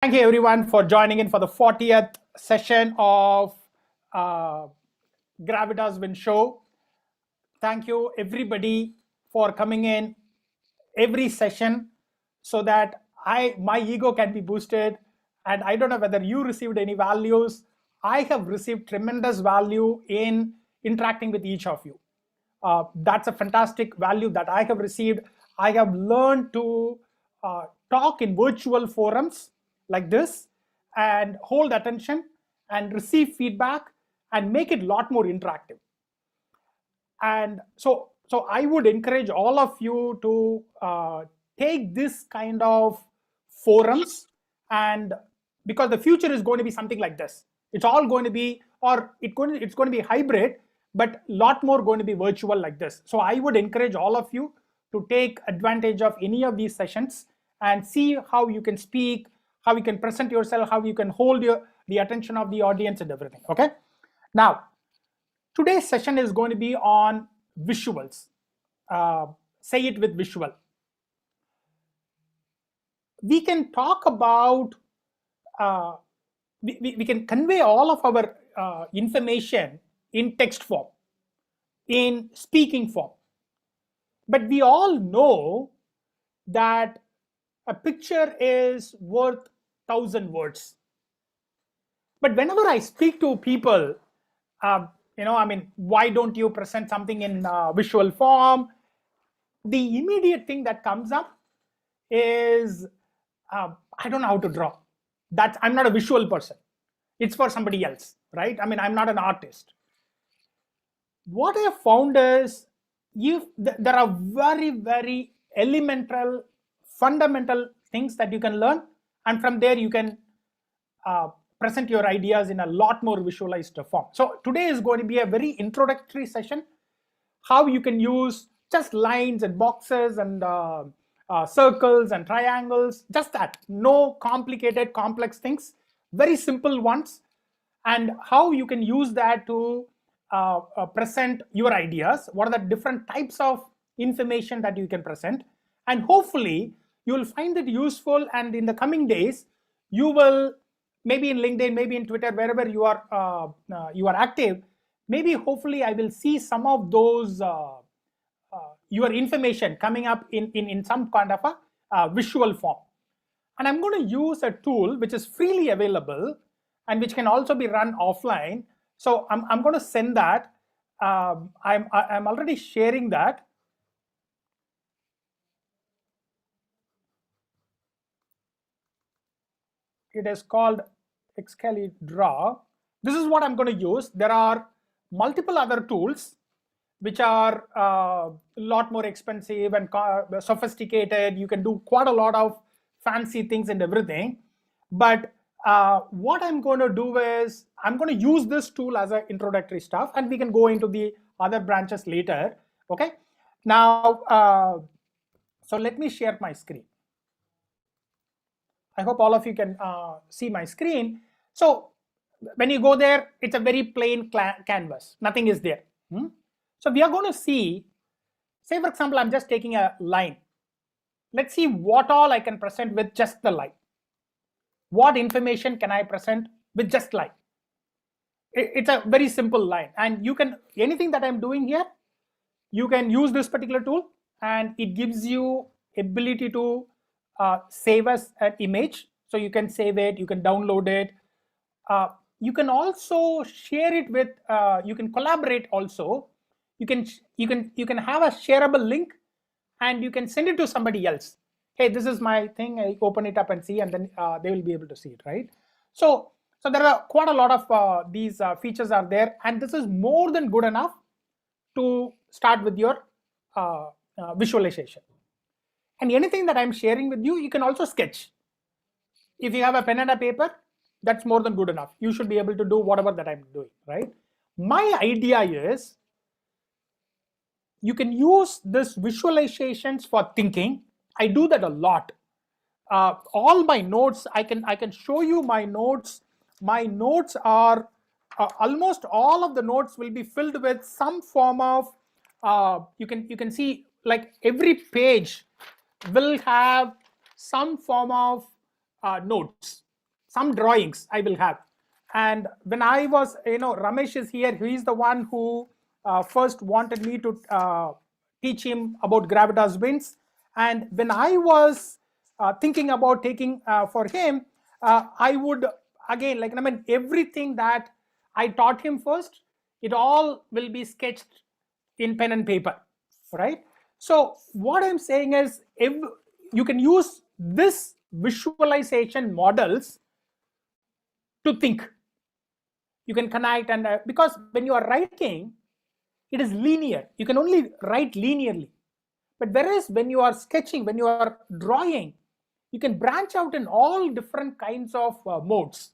Thank you everyone for joining in for the 40th session of Gravitas Win Show. Thank you everybody for coming in every session so that my ego can be boosted. And I don't know whether you received any values. I have received tremendous value in interacting with each of you. That's a fantastic value that I have received. I have learned to talk in virtual forums like this and hold attention and receive feedback and make it a lot more interactive. And so I would encourage all of you to take this kind of forums, and because the future is going to be something like this. It's all going to be, or it's going to be hybrid, but a lot more going to be virtual like this. So I would encourage all of you to take advantage of any of these sessions and see how you can speak, how you can present yourself, how you can hold the attention of the audience and everything. Okay. Now, today's session is going to be on visuals. Say it with visual. We can talk about, we can convey all of our information in text form, in speaking form. But we all know that a picture is worth 1,000 words. But whenever I speak to people, why don't you present something in visual form? The immediate thing that comes up is, I don't know how to draw. I'm not a visual person. It's for somebody else, right? I'm not an artist. What I have found is, there are very, very elemental, fundamental things that you can learn, and from there you can present your ideas in a lot more visualized form. So today is going to be a very introductory session, how you can use just lines and boxes and circles and triangles, just that, no complicated, complex things, very simple ones, and how you can use that to present your ideas. What are the different types of information that you can present, and hopefully you will find it useful. And in the coming days, you will, maybe in LinkedIn, maybe in Twitter, wherever you are active, maybe hopefully I will see some of those your information coming up in some kind of a visual form. And I'm going to use a tool which is freely available and which can also be run offline. So I'm going to send that. I'm already sharing that. It is called Excali Draw. This is what I'm going to use. There are multiple other tools which are a lot more expensive and sophisticated. You can do quite a lot of fancy things and everything. But what I'm going to do is, I'm going to use this tool as an introductory stuff, and we can go into the other branches later. Okay. Now, so let me share my screen. I hope all of you can see my screen. So when you go there, it's a very plain canvas. Nothing is there. So we are going to see, say for example, I'm just taking a line. Let's see what all I can present with just the line. What information can I present with just line? It's a very simple line, and you can, anything that I'm doing here, you can use this particular tool, and it gives you ability to save as an image. So you can save it, you can download it. You can also share it with, you can collaborate also. You can have a shareable link, and you can send it to somebody else. Hey, this is my thing. I open it up and see, and then they will be able to see it, right? So there are quite a lot of these features are there, and this is more than good enough to start with your visualization. And anything that I'm sharing with you, you can also sketch. If you have a pen and a paper, that's more than good enough. You should be able to do whatever that I'm doing, right? My idea is, you can use this visualizations for thinking. I do that a lot. All my notes, I can show you my notes. My notes are almost all of the notes will be filled with some form of, you can see, like every page will have some form of notes. some drawings I will have. And when I was, Ramesh is here, he is the one who first wanted me to teach him about gravitas winds. And when I was thinking about taking for him, I would again, everything that I taught him first, it all will be sketched in pen and paper, right? So what I'm saying is, if you can use this visualization models to think, you can connect, and because when you are writing, it is linear, you can only write linearly. But whereas when you are sketching, when you are drawing, you can branch out in all different kinds of modes,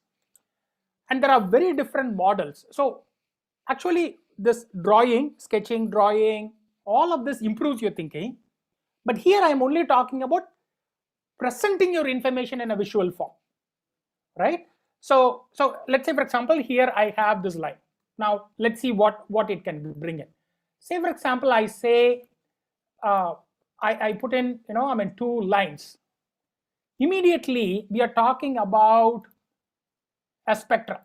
and there are very different models. So actually this drawing, sketching, drawing, all of this improves your thinking. But here I am only talking about presenting your information in a visual form, right? So let's say, for example, here I have this line. Now let's see what it can bring in. Say, for example, I say I put in, 2 lines. Immediately we are talking about a spectrum,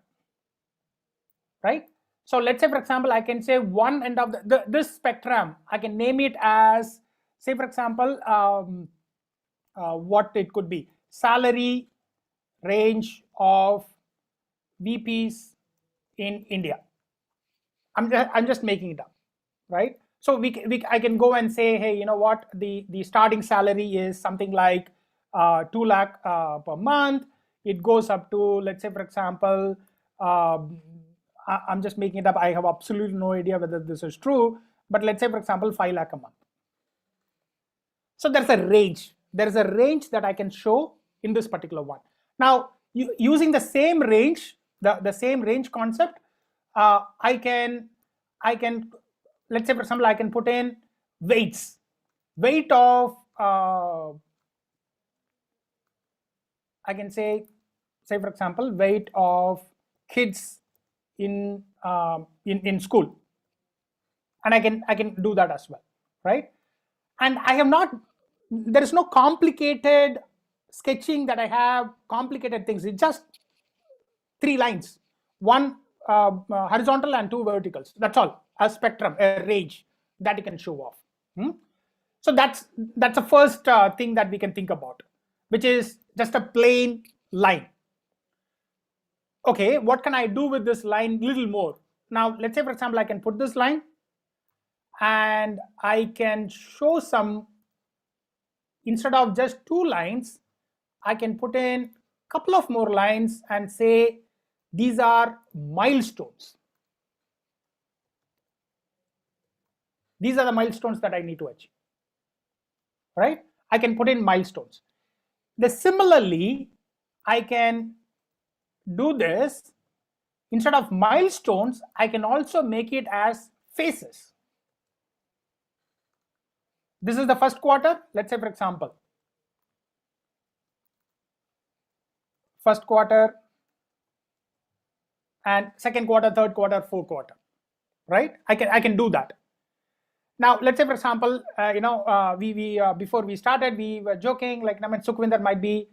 right? So let's say, for example, I can say one end of this spectrum, I can name it as, say, for example, what it could be, salary range of VPs in India. I'm just making it up, right? So I can go and say, hey, you know what, the starting salary is something like 2 lakh per month. It goes up to, let's say, for example, I'm just making it up, I have absolutely no idea whether this is true, but let's say, for example, 5 lakh a month. So there's a range. There is a range that I can show in this particular one. Now, using the same range, the same range concept, I can, let's say, for example, I can put in weights, weight of, I can say, for example, weight of kids in school, and I can do that as well, right? And I have not, there is no complicated sketching that I have complicated things. It's just 3 lines, 1 horizontal and 2 verticals. That's all. A spectrum, a range that you can show off. So that's the first thing that we can think about, which is just a plain line. Okay, what can I do with this line little more? Now let's say, for example, I can put this line and I can show some, instead of just 2 lines, I can put in a couple of more lines and say these are milestones. These are the milestones that I need to achieve, right? I can put in milestones. Similarly, I can do this, instead of milestones, I can also make it as phases. This is the first quarter, let's say, for example, first quarter and second quarter, third quarter, fourth quarter, right? I can do that. Now let's say, for example, we before we started, we were joking, like, Sukhvinder might be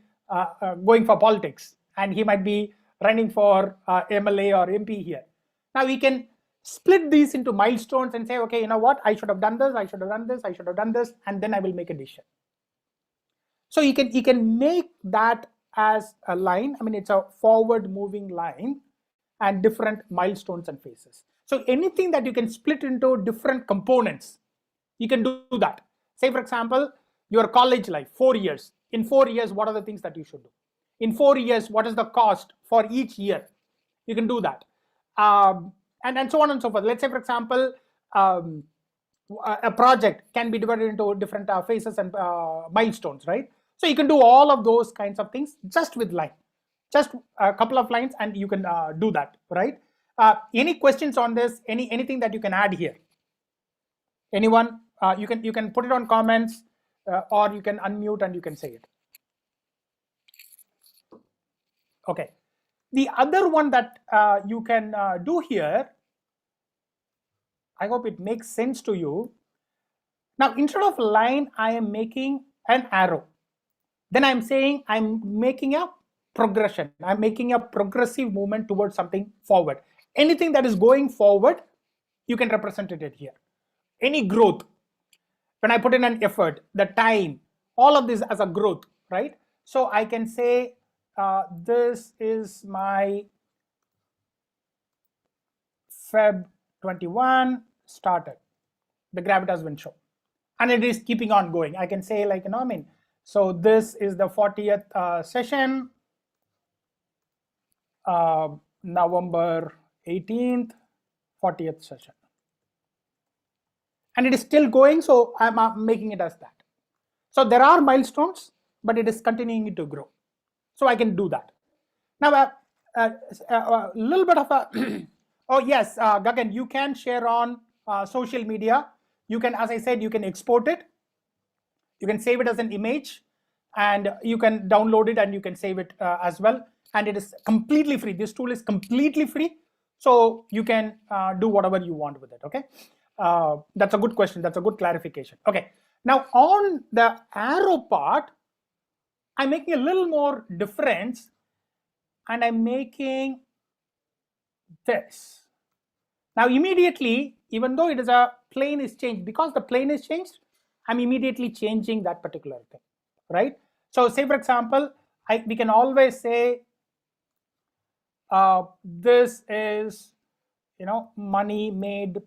going for politics and he might be running for MLA or MP here. Now we can split these into milestones and say, okay, you know what, I should have done this, I should have done this, I should have done this, and then I will make a decision. So you can make that as a line. It's a forward moving line and different milestones and phases. So anything that you can split into different components, you can do that. Say, for example, your college life, 4 years. In 4 years, what are the things that you should do? In 4 years, what is the cost for each year? You can do that. And so on and so forth. Let's say, for example, a project can be divided into different phases and milestones, right? So you can do all of those kinds of things just with line, just a couple of lines, and you can do that, right? Any questions on this? Anything that you can add here? Anyone? You can put it on comments, or you can unmute and you can say it. Okay. The other one that you can do here, I hope it makes sense to you. Now, instead of line, I am making an arrow. Then I'm saying I'm making a progression. I'm making a progressive movement towards something forward. Anything that is going forward, you can represent it here. Any growth, when I put in an effort, the time, all of this as a growth, right? So I can say this is my Feb 21 started, the gravitas wind show, and it is keeping on going. I can say, like, so this is the 40th session, November 18th, 40th session, and it is still going, so I'm making it as that. So there are milestones, but it is continuing to grow, so I can do that. Now a little bit of a oh yes, Gagan, you can share on social media. You can, as I said, you can export it, you can save it as an image, and you can download it and you can save it as well, and it is completely free. This tool is completely free, so you can do whatever you want with it. Okay, that's a good question, that's a good clarification. Okay, now on the arrow part, I'm making a little more difference, and I'm making this. Now immediately, even though it is a plane is changed, because the plane is changed, I'm immediately changing that particular thing, right? So say, for example, we can always say this is, money made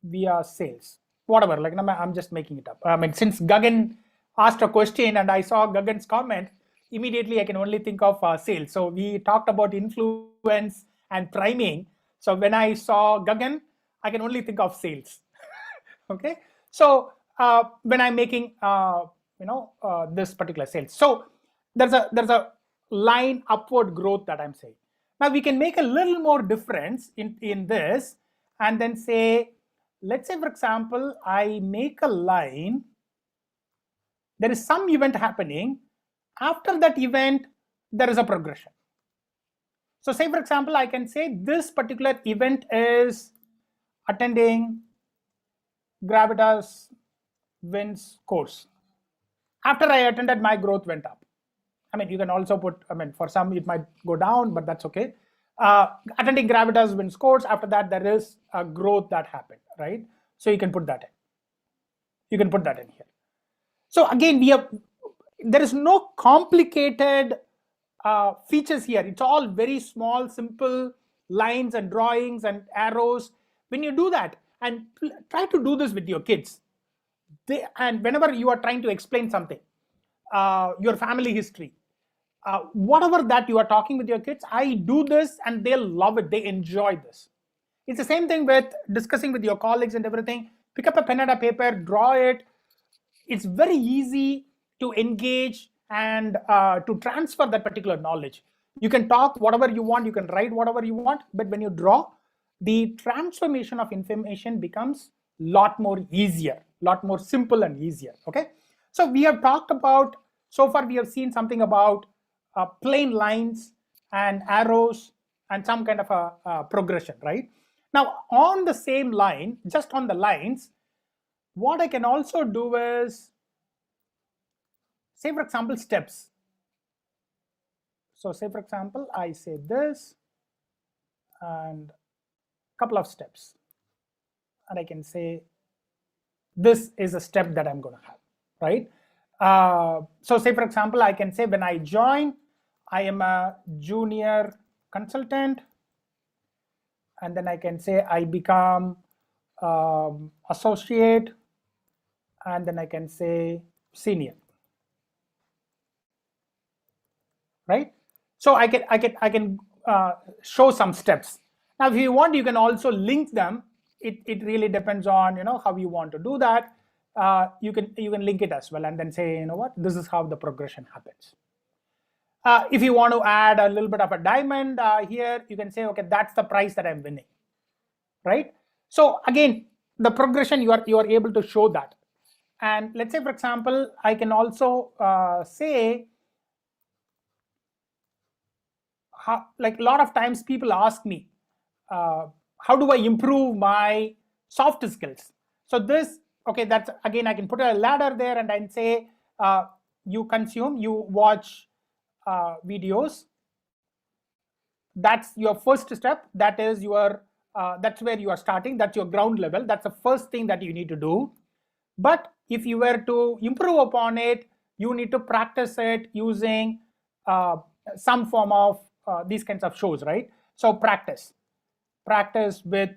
via sales, whatever, like I'm just making it up. I mean, since Gagan asked a question and I saw Gagan's comment, immediately I can only think of sales. So we talked about influence and priming. So when I saw Gagan, I can only think of sales. Okay. So when I'm making, this particular sales, so there's a line upward growth that I'm saying. Now we can make a little more difference in this, and then say, let's say, for example, I make a line. There is some event happening. After that event, there is a progression. So say, for example, I can say this particular event is attending Gravitas Wins course. After I attended, my growth went up. I mean, you can also put, for some it might go down, but that's okay. Attending Gravitas Wins course, after that there is a growth that happened, right? So you can put that in. You can put that in here. So again, there is no complicated features here. It's all very small, simple lines and drawings and arrows. When you do that, and try to do this with your kids, and whenever you are trying to explain something, your family history, whatever that you are talking with your kids, I do this and they'll love it. They enjoy this. It's the same thing with discussing with your colleagues and everything. Pick up a pen and a paper, draw it. It's very easy to engage and to transfer that particular knowledge. You can talk whatever you want, you can write whatever you want, but when you draw, the transformation of information becomes a lot more easier, lot more simple and easier. Okay, so we have talked about, so far we have seen something about plain lines and arrows and some kind of a progression, right? Now on the same line, just on the lines, what I can also do is, say, for example, steps. So say, for example, I say this and a couple of steps, and I can say this is a step that I'm going to have, right? So say, for example, I can say when I join, I am a junior consultant, and then I can say I become associate, and then I can say senior, right? So I can show some steps. Now, if you want, you can also link them. It really depends on how you want to do that. You can link it as well, and then say, what, this is how the progression happens. If you want to add a little bit of a diamond here, you can say, okay, that's the price that I'm winning, right? So again, the progression, you are able to show that. And let's say, for example, I can also say, like a lot of times people ask me, how do I improve my soft skills? So this, okay, that's, again, I can put a ladder there and I say, you consume, you watch videos. That's your first step. That is your that's where you are starting. That's your ground level. That's the first thing that you need to do. But if you were to improve upon it, you need to practice it using some form of these kinds of shows, right? So practice with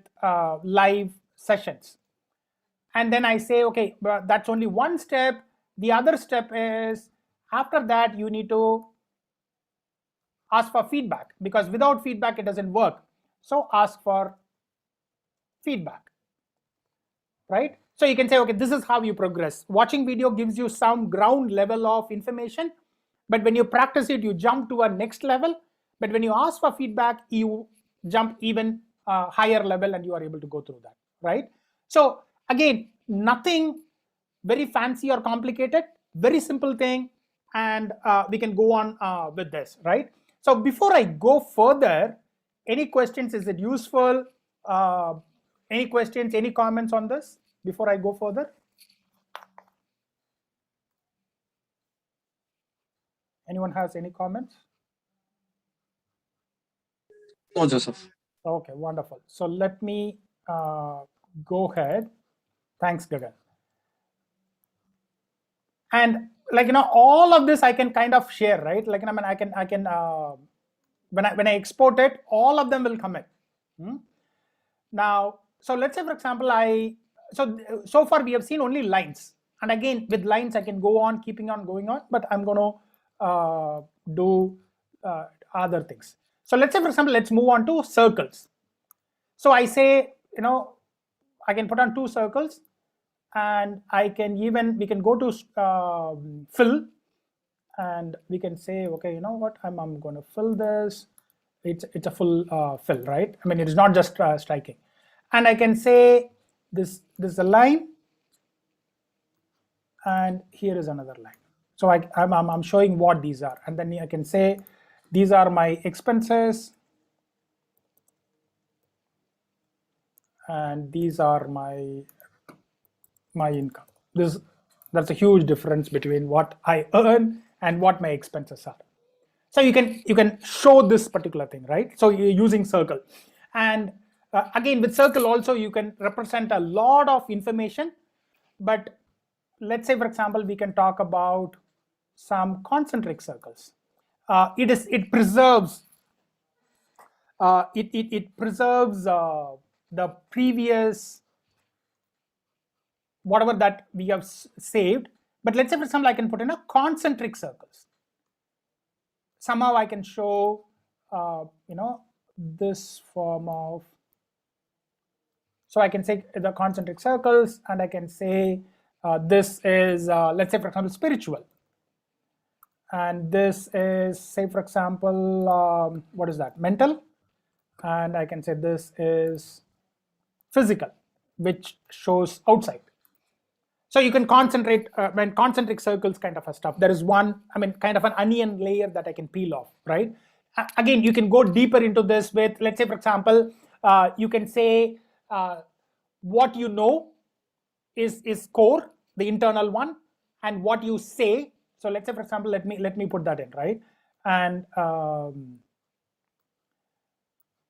live sessions. And then I say, okay, that's only one step. The other step is, after that, you need to ask for feedback, because without feedback it doesn't work. So ask for feedback, right? So you can say, okay, this is how you progress. Watching video gives you some ground level of information, but when you practice it, you jump to a next level. But when you ask for feedback, you jump even higher level, and you are able to go through that, right? So again, nothing very fancy or complicated, very simple thing, and we can go on with this, right? So before I go further, any questions? Is it useful? Any questions, any comments on this before I go further? Anyone has any comments? No, Joseph. Okay, wonderful. So let me go ahead. Thanks, Gagan. And all of this I can kind of share, right? Like, I mean, I can when I export it, all of them will come in. Now, so let's say, for example, so far we have seen only lines, and again with lines I can go on keeping on going on, but I'm going to do other things. So let's say, for example, let's move on to circles. So I say, I can put on 2 circles, and we can go to fill, and we can say, okay, you know what, I'm going to fill this. It's a full fill, right? I mean, it is not just striking. And I can say this is a line, and here is another line. So I'm showing what these are, and then I can say these are my expenses, and these are my income. That's a huge difference between what I earn and what my expenses are. So you can show this particular thing, right? So you're using circle, and again with circle also you can represent a lot of information. But let's say, for example, we can talk about some concentric circles. It preserves the previous whatever that we have saved. But let's say, for example, I can put in a concentric circles. Somehow I can show this form of, so I can say the concentric circles, and I can say this is let's say, for example, spiritual, and this is, say, for example, what is that, mental, and I can say this is physical, which shows outside. So you can concentrate when concentric circles kind of a stuff. There is one, I mean, kind of an onion layer that I can peel off, right? Again, you can go deeper into this with, let's say, for example, you can say what you know is core, the internal one, and what you say. So let's say, for example, let me put that in, right? And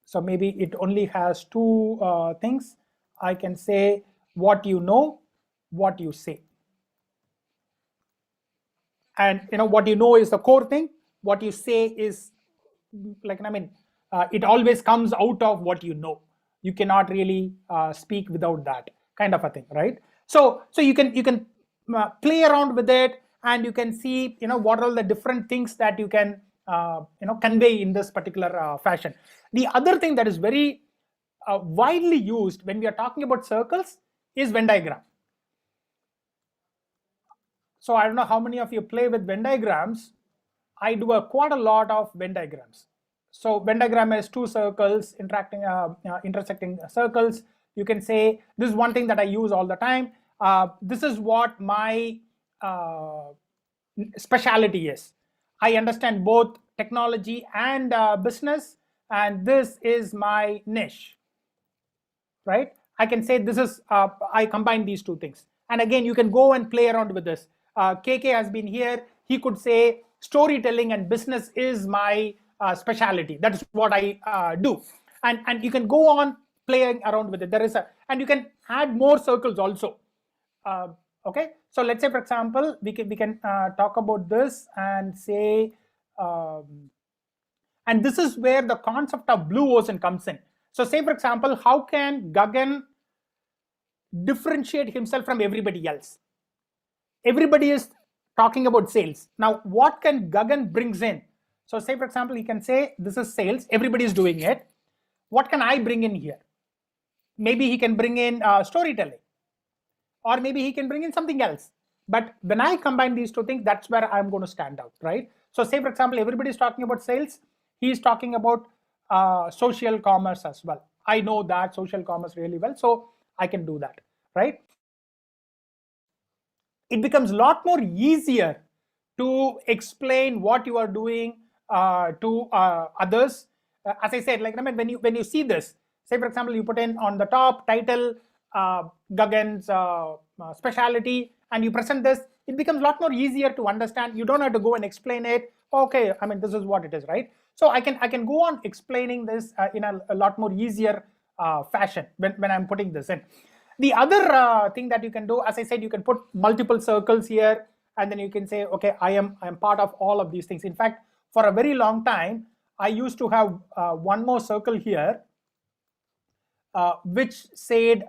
so maybe it only has 2 things. I can say what you know, what you say, and what you know is the core thing. What you say is, like, I mean, it always comes out of what you know. You cannot really speak without that kind of a thing, right? So you can play around with it, and you can see what are the different things that you can convey in this particular fashion. The other thing that is very widely used when we are talking about circles is Venn diagram. So I don't know how many of you play with Venn diagrams. I do quite a lot of Venn diagrams. So Venn diagram is 2 circles intersecting circles. You can say this is one thing that I use all the time. This is what my specialty is. I understand both technology and business, and this is my niche, right? I can say this is, I combine these 2 things. And again, you can go and play around with this. KK has been here. He could say storytelling and business is my specialty. That is what I do. And you can go on playing around with it. And you can add more circles also. Okay, so let's say, for example, we can talk about this and say, and this is where the concept of blue ocean comes in. So say, for example, how can Gagan differentiate himself from everybody else? Everybody is talking about sales. Now, what can Gagan brings in? So say, for example, he can say, this is sales, everybody is doing it. What can I bring in here? Maybe he can bring in storytelling, or maybe he can bring in something else. But when I combine these two things, that's where I'm going to stand out, right? So say, for example, everybody is talking about sales. He's talking about social commerce as well. I know that social commerce really well, so I can do that, right? It becomes a lot more easier to explain what you are doing to others. As I said, like, I mean, when you see this, say, for example, you put in on the top title Gagan's specialty, and you present this, it becomes a lot more easier to understand. You don't have to go and explain it. Okay, I mean, this is what it is, right? So I can go on explaining this in a lot more easier fashion when I'm putting this in. The other thing that you can do, as I said, you can put multiple circles here, and then you can say, okay, I am part of all of these things. In fact, for a very long time, I used to have one more circle here, which said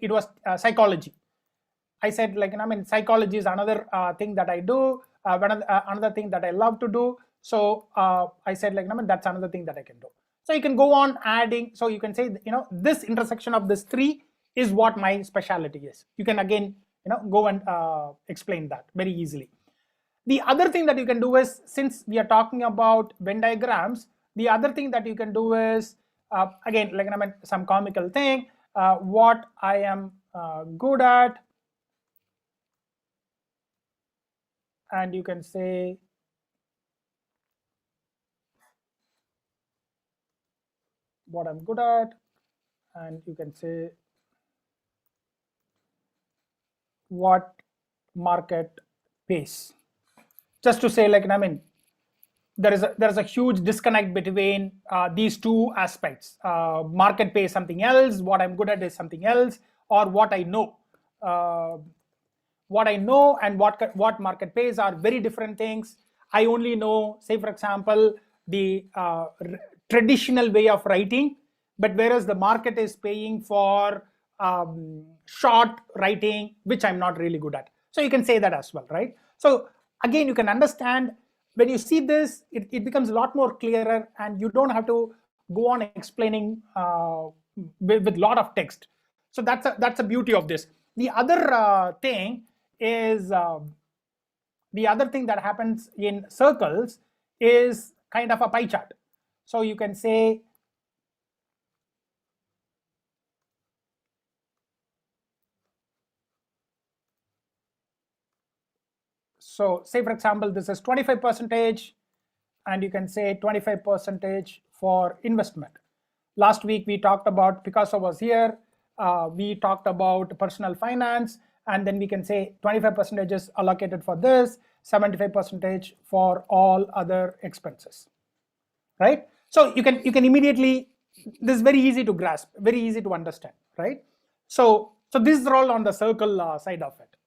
it was psychology. I said, like, I mean, psychology is another thing that I do, another thing that I love to do. So I said, like, I mean, that's another thing that I can do. So you can go on adding. So you can say, this intersection of this three is what my specialty is. You can again, go and explain that very easily. The other thing that you can do is, since we are talking about Venn diagrams, the other thing that you can do is, again, like, I mean, some comical thing, what I am good at, and you can say, what I'm good at, and you can say, what market pays. Just to say, like, I mean, there is a huge disconnect between these two aspects. Market pays something else, what I'm good at is something else, or what I know. What I know and what market pays are very different things. I only know, say, for example, the traditional way of writing, but whereas the market is paying for short writing, which I'm not really good at. So you can say that as well, right? So again, you can understand, when you see this, it becomes a lot more clearer, and you don't have to go on explaining with a lot of text. So that's a beauty of this. The other thing is, the other thing that happens in circles is kind of a pie chart. So you can say, so say, for example, this is 25%, and you can say 25% for investment. Last week we talked about, Picasso was here, we talked about personal finance, and then we can say 25% is allocated for this, 75% for all other expenses, right? So you can immediately, this is very easy to grasp, very easy to understand, right? So this is all on the circle side of it.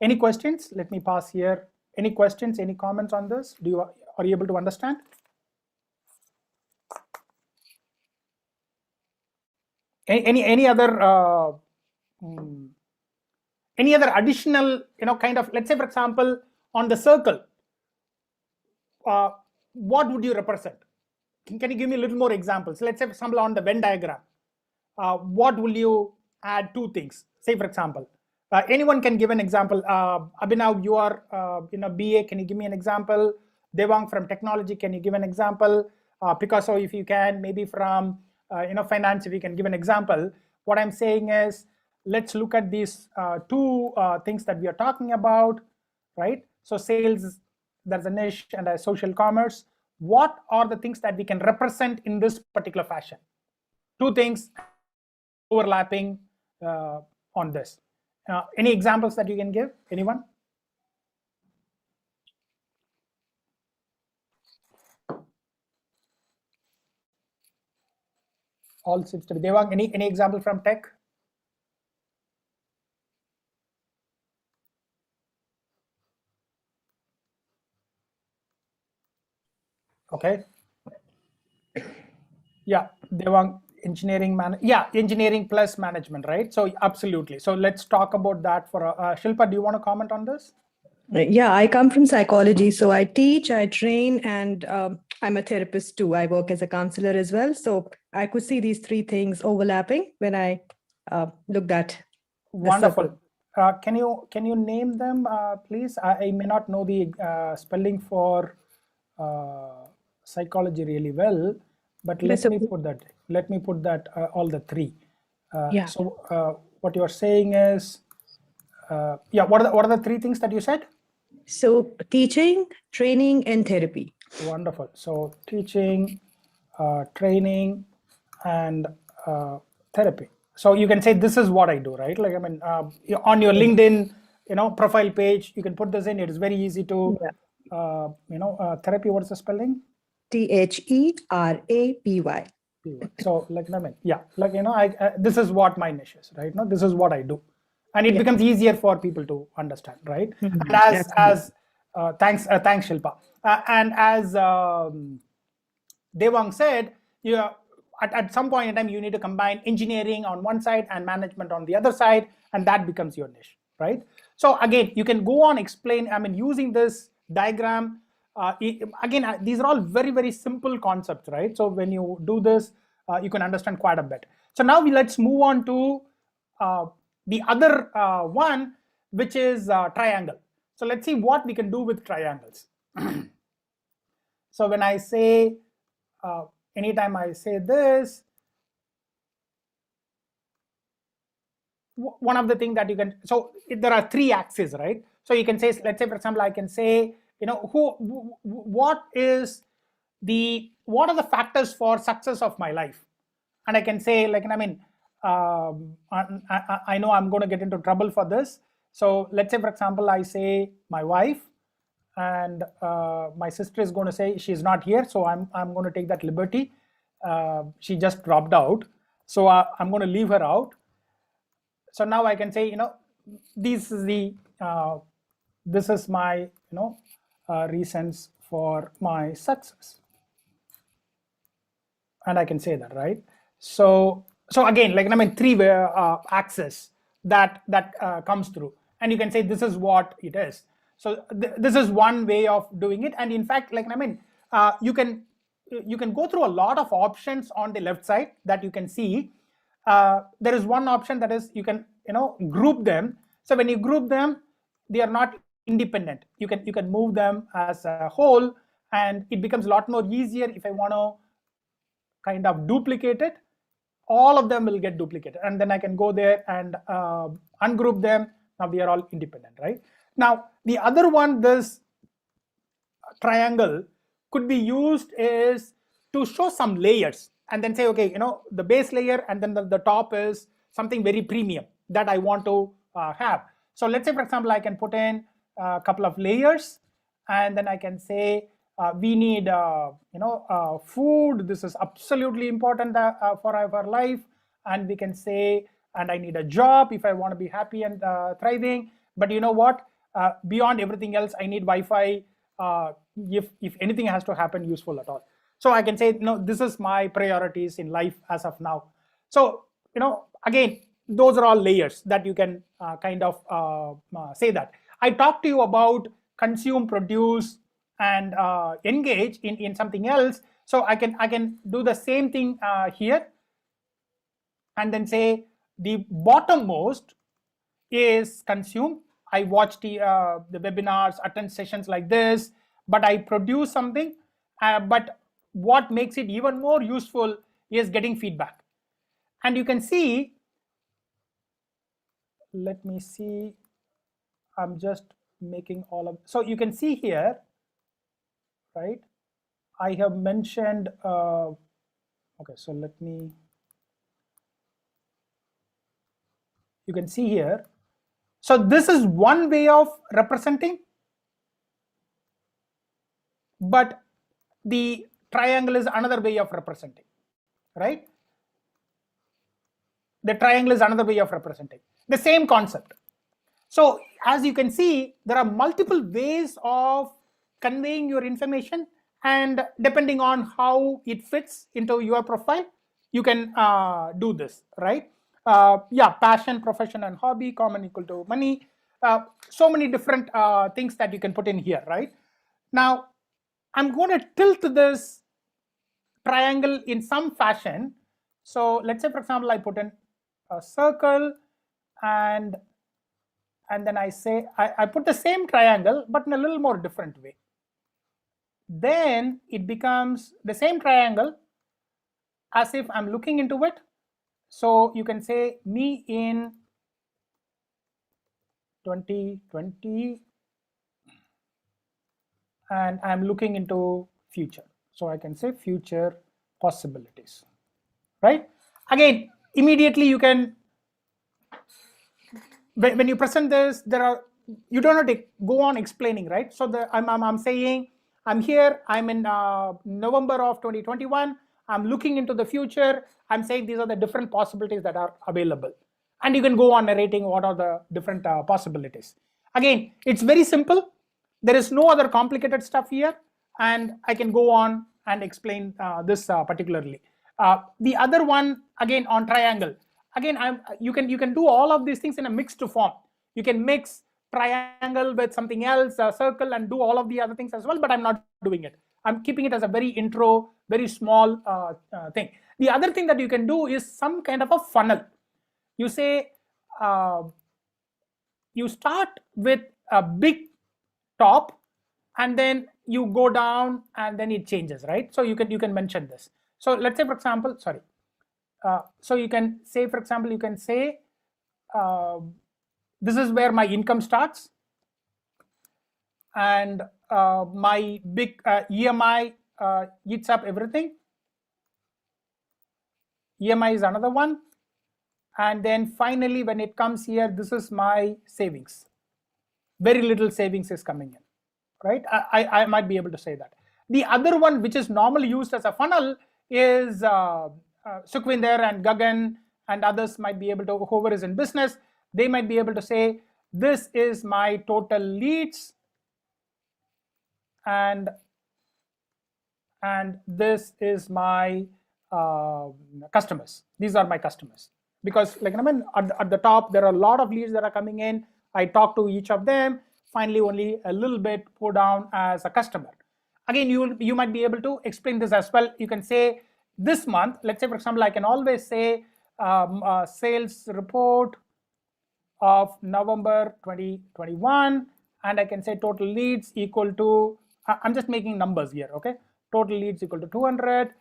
Any questions? Let me pause here. Any questions, any comments on this? Are you able to understand? Any other additional, kind of, let's say, for example, on the circle, what would you represent? Can you give me a little more examples? Let's say, for example, on the Venn diagram, what will you add? Two things. Say, for example, anyone can give an example. Abhinav, you are BA. Can you give me an example? Devang from technology, can you give an example? Picasso, if you can, maybe from finance, if you can give an example. What I'm saying is, let's look at these two things that we are talking about, right? So sales, there's a niche, and a social commerce. What are the things that we can represent in this particular fashion? Two things overlapping on this. Any examples that you can give? Anyone? All seems to be. Devang, any example from tech? Okay. Yeah, Devang, engineering plus management, right? So absolutely. So let's talk about that for Shilpa. Do you want to comment on this? Yeah, I come from psychology. So I teach, I train, and I'm a therapist too. I work as a counselor as well. So I could see these three things overlapping when I looked at the Wonderful. circle. Can you name them, please? I may not know the spelling for psychology really well, but Yes, let me put that all the three. yeah. So what you're saying is, yeah. What are the three things that you said? So teaching, training, and therapy. Wonderful. So teaching, training, and therapy. So you can say this is what I do, right? Like, I mean, on your LinkedIn, profile page, you can put this in. It is very easy to, therapy. What's the spelling? THERAPY. So like, I mean, yeah, like, this is what my niche is, right? No, this is what I do, and it becomes easier for people to understand, right? And as thanks Shilpa, and as Devang said, at some point in time, you need to combine engineering on one side and management on the other side, and that becomes your niche, right? So again, you can go on explain, I mean, using this diagram. Again, these are all very, very simple concepts, right? So when you do this, you can understand quite a bit. So now let's move on to the other one, which is triangle. So let's see what we can do with triangles. So when I say, anytime I say this, one of the things that you can, so there are three axes, right? So you can say, let's say, for example, I can say, what are the factors for success of my life? And I can say, like, I mean, I know I'm going to get into trouble for this. So let's say, for example, I say my wife, and my sister is going to say she's not here, so I'm going to take that liberty. She just dropped out, so I'm going to leave her out. So now I can say, this is my reasons for my success, and I can say that, right? So again, like, I mean, three axes that comes through, and you can say this is what it is. So this is one way of doing it, and in fact, like, I mean, you can go through a lot of options on the left side that you can see. There is one option that is you can group them. So when you group them, they are not independent. You can move them as a whole, and it becomes a lot more easier if I want to kind of duplicate it. All of them will get duplicated, and then I can go there and ungroup them. Now they are all independent, right? Now the other one, this triangle, could be used is to show some layers, and then say, okay, the base layer, and then the top is something very premium that I want to have. So let's say, for example, I can put in a couple of layers, and then I can say we need food. This is absolutely important for our life. And we can say, and I need a job if I want to be happy and thriving. But you know what, beyond everything else, I need Wi-Fi if anything has to happen useful at all. So I can say, this is my priorities in life as of now. So again, those are all layers that you can kind of say that. I talked to you about consume, produce, and engage in something else. So I can do the same thing here, and then say the bottommost is consume. I watch the webinars, attend sessions like this, but I produce something. But what makes it even more useful is getting feedback. And you can see, let me see, I'm just making all of, so you can see here, right? I have mentioned, okay, so let me, you can see here. So this is one way of representing, but the triangle is another way of representing, right? The triangle is another way of representing the same concept. So as you can see, there are multiple ways of conveying your information, and depending on how it fits into your profile, you can do this, right? Yeah, passion, profession, and hobby, common equal to money. So many different things that you can put in here, right? Now, I'm going to tilt this triangle in some fashion. So let's say, for example, I put in a circle, and then I say I put the same triangle but in a little more different way. Then it becomes the same triangle as if I'm looking into it. So you can say me in 2020, and I'm looking into future. So I can say future possibilities, right? Again, immediately you can, when you present this, you don't have to go on explaining, right? So I'm saying I'm here, I'm in November of 2021, I'm looking into the future, I'm saying these are the different possibilities that are available, and you can go on narrating what are the different possibilities. Again, it's very simple. There is no other complicated stuff here, and I can go on and explain this particularly. The other one, again, on triangle, again, you can do all of these things in a mixed form. You can mix triangle with something else, a circle, and do all of the other things as well, but I'm not doing it. I'm keeping it as a very intro, very small thing. The other thing that you can do is some kind of a funnel. You say you start with a big top, and then you go down, and then it changes, right? So you can mention this. So let's say, for example, so you can say, for example, you can say this is where my income starts, and my big EMI eats up everything. EMI is another one, and then finally when it comes here, this is my savings. Very little savings is coming in, right? I might be able to say that. The other one, which is normally used as a funnel, is Sukhvinder and Gagan and others might be able to, whoever is in business, they might be able to say, this is my total leads, and this is my customers. These are my customers. Because like, I mean, at the top, there are a lot of leads that are coming in. I talk to each of them. Finally, only a little bit go down as a customer. Again, you might be able to explain this as well. You can say this month, let's say, for example, I can always say sales report of November 2021, and I can say total leads equal to, I'm just making numbers here, okay? Total leads equal to 200.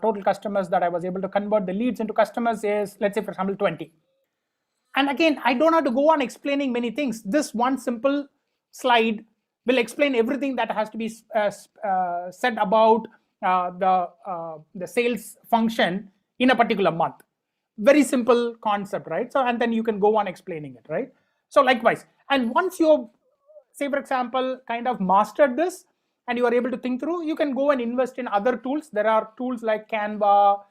Total customers that I was able to convert the leads into customers is, let's say, for example, 20. And again, I don't have to go on explaining many things. This one simple slide will explain everything that has to be said about the sales function in a particular month. Very simple concept, right? So, and then you can go on explaining it, right? So likewise, and once you, say for example, kind of mastered this and you are able to think through, you can go and invest in other tools. There are tools like Canva,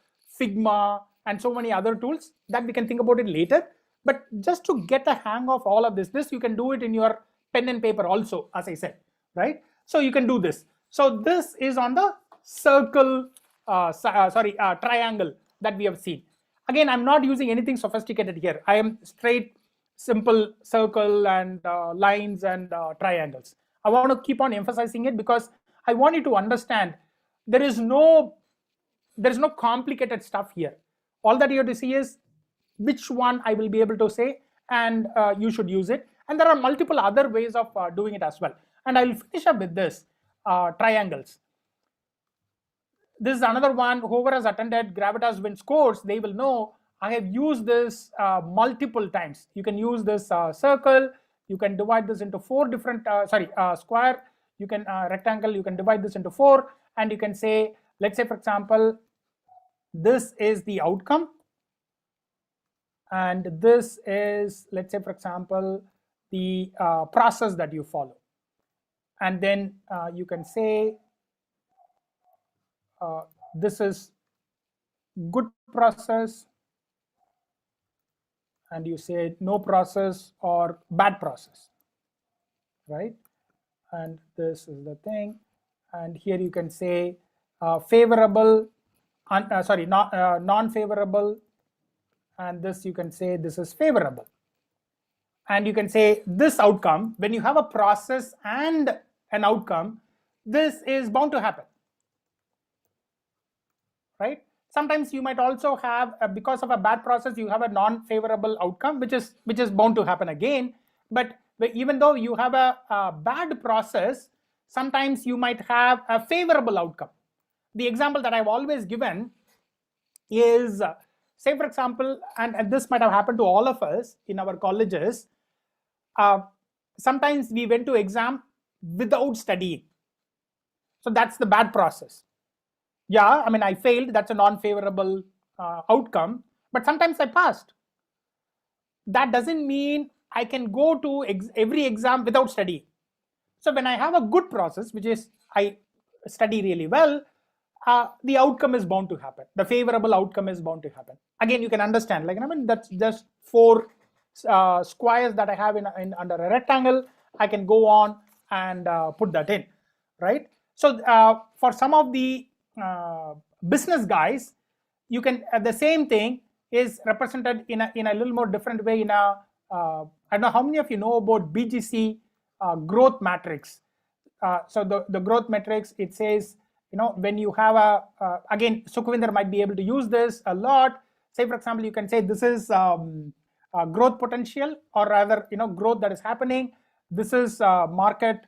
Figma, and so many other tools that we can think about it later. But just to get a hang of all of this, you can do it in your pen and paper also, as I said, right? So you can do this. So this is on the circle, triangle that we have seen. Again, I'm not using anything sophisticated here. I am straight, simple circle and lines and triangles. I want to keep on emphasizing it because I want you to understand there is no complicated stuff here. All that you have to see is which one I will be able to say, and you should use it. And there are multiple other ways of doing it as well. And I'll finish up with this, triangles. This is another one. Whoever has attended Gravitas Wins course, they will know I have used this multiple times. You can use this circle. You can divide this into four different, square. You can rectangle. You can divide this into four, and you can say, let's say for example, this is the outcome, and this is, let's say for example, the process that you follow. And then you can say this is good process, and you say no process or bad process, right? And this is the thing, and here you can say favorable, non-favorable, and this you can say this is favorable. And you can say this outcome, when you have a process and an outcome, this is bound to happen, right? Sometimes you might also have, because of a bad process, you have a non-favorable outcome, which is bound to happen again. But even though you have a bad process, sometimes you might have a favorable outcome. The example that I've always given is, say for example, and this might have happened to all of us in our colleges, sometimes we went to exam without studying. So that's the bad process. Yeah, I mean, I failed, that's a non-favorable outcome, but sometimes I passed. That doesn't mean I can go to every exam without studying. So when I have a good process, which is I study really well, the outcome is bound to happen. The favorable outcome is bound to happen. Again, you can understand, like, I mean, that's just 4 squares that I have in under a rectangle. I can go on and put that in, right? So for some of the business guys, you can the same thing is represented in a little more different way in a I don't know how many of you know about Bgc Growth Matrix. So the growth matrix, it says, you know, when you have again, Sukhvinder might be able to use this a lot. Say for example, you can say this is growth potential, or rather, you know, growth that is happening. This is market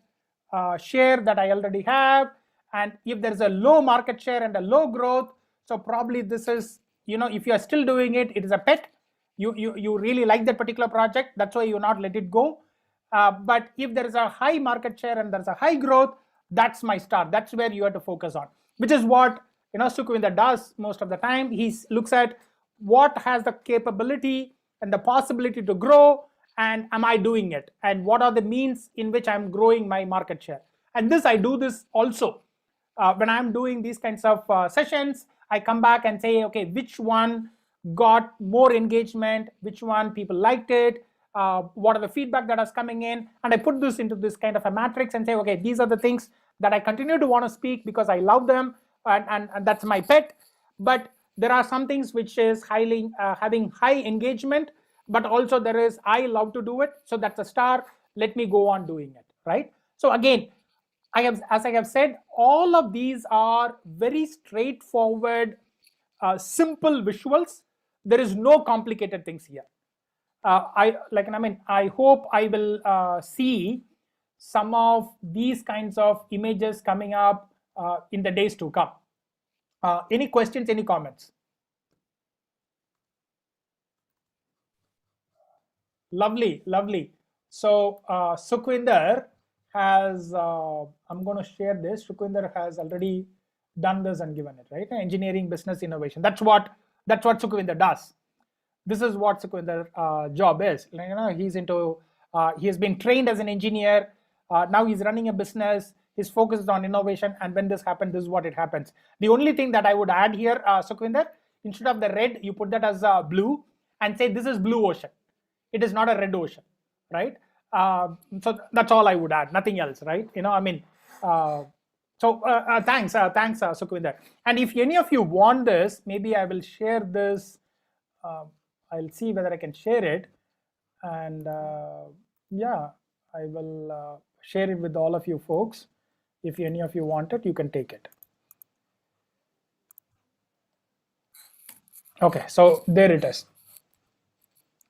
share that I already have, and if there is a low market share and a low growth, so probably this is, you know, if you are still doing it, it is a pet. You really like that particular project, that's why you not let it go. But if there is a high market share and there's a high growth, that's my star. That's where you have to focus on, which is what, you know, Sukhvinder does most of the time. He looks at what has the capability and the possibility to grow, and am I doing it, and what are the means in which I'm growing my market share. And this, I do this also when I'm doing these kinds of sessions. I come back and say, okay, which one got more engagement, which one people liked it, what are the feedback that is coming in, and I put this into this kind of a matrix and say, okay, these are the things that I continue to want to speak because I love them, and that's my pet. But there are some things which is highly having high engagement, but also there is, I love to do it, so that's a star, let me go on doing it, right? So again, as I have said, all of these are very straightforward, simple visuals. There is no complicated things here. I hope I will see some of these kinds of images coming up in the days to come. Any questions, any comments? Lovely, lovely. So Sukhvinder has, I'm going to share this. Sukhvinder has already done this and given it, right? Engineering business innovation. That's what Sukhvinder does. This is what Sukhvinder's job is. You know, he's into, he has been trained as an engineer. Now he's running a business. His focus is on innovation. And when this happens, this is what it happens. The only thing that I would add here, Sukhvinder, instead of the red, you put that as blue and say this is blue ocean. It is not a red ocean, right? So that's all I would add, nothing else, right? You know, I mean, thanks, Sukhvinder. And if any of you want this, maybe I will share this. I'll see whether I can share it, and yeah, I will share it with all of you folks. If any of you want it, you can take it. Okay, so there it is.